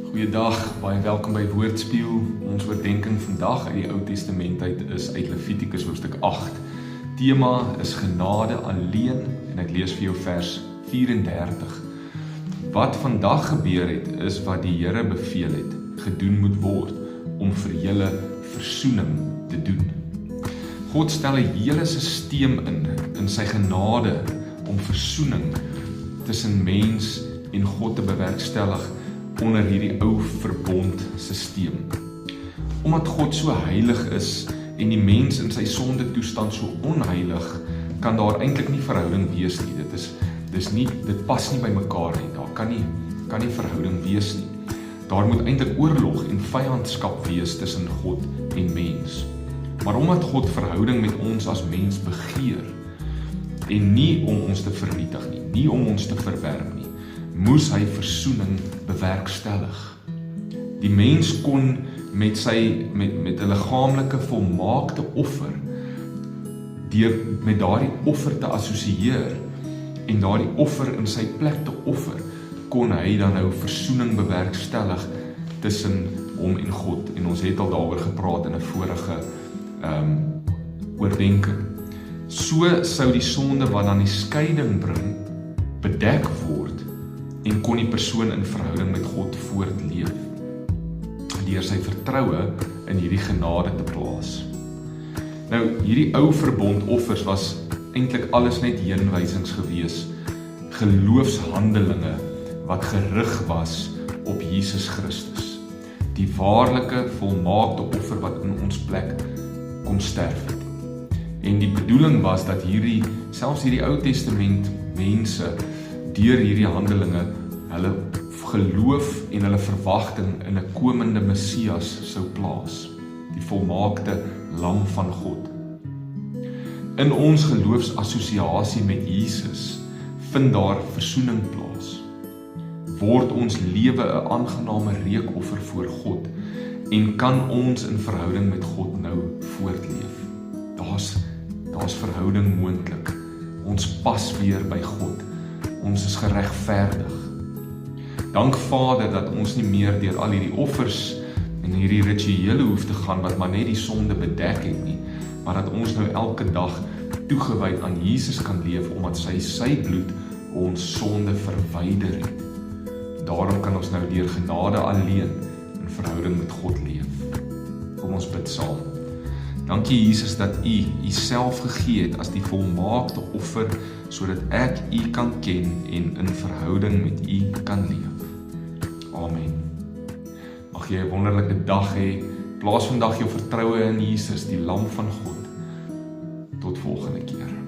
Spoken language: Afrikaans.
Goeiedag, baie welkom by Woordspieël. Ons oordeenking vandag uit die Ou Testament uit is uit Levitikus hoofstuk 8. Tema is genade alleen en ek lees vir jou vers 34. Wat vandag gebeur het, is wat die Here beveel het, gedoen moet word om vir julle versoening te doen. God stel 'n hele stelsel in sy genade om versoening tussen mens en God te bewerkstellig onder hierdie ou verbond stelsel. Omdat God so heilig is en die mens in sy sonde toestand so onheilig, kan daar eintlik nie verhouding wees nie. Dit pas nie by mekaar nie. Daar kan nie verhouding wees nie. Daar moet eintlik oorlog en vyandskap wees tussen God en mens. Maar omdat God verhouding met ons as mens begeer en nie om ons te vernietig nie, nie om ons te verwerp nie, moes hy versoening bewerkstellig. Die mens kon met 'n liggaamlike volmaakte offer, deur met daardie offer te assosieer en daardie offer in sy plek te offer, kon hy dan nou versoening bewerkstellig tussen hom en God. En ons het al daaroor gepraat in 'n vorige oordeenking. So sou die sonde wat dan die skeiding bring, bedek word en kon die persoon in verhouding met God voortleef, deur sy vertroue in hierdie genade te plaas. Nou, hierdie ou verbondoffers was eintlik alles net heenwysings gewees, geloofshandelinge wat gerig was op Jesus Christus, die waarlike volmaakte offer wat in ons plek kom sterf het. En die bedoeling was dat selfs hierdie Ou Testament mense deur hierdie handelinge hulle geloof en hulle verwagting in 'n komende Messias sou plaas, die volmaakte lam van God. In ons geloofsassosiasie met Jesus vind daar versoening plaas. Word ons lewe 'n aangename reukoffer voor God en kan ons in verhouding met God nou voortleef. Daar's verhouding moontlik. Ons pas weer by God. Ons is geregverdig. Dank Vader dat ons nie meer deur al hierdie offers en hierdie rituele hoef te gaan wat maar net die sonde bedek het nie, maar dat ons nou elke dag toegewyd aan Jesus kan leef, omdat sy bloed ons sonde verwyder het. Daarom kan ons nou deur genade alleen in verhouding met God leef. Kom ons bid saam. Dankie Jesus dat U self gegee het as die volmaakte offer, sodat ek U kan ken en in verhouding met U kan leef. Amen. Mag jy 'n wonderlike dag hê. Plaas vandag jou vertroue in Jesus, die lam van God. Tot volgende keer.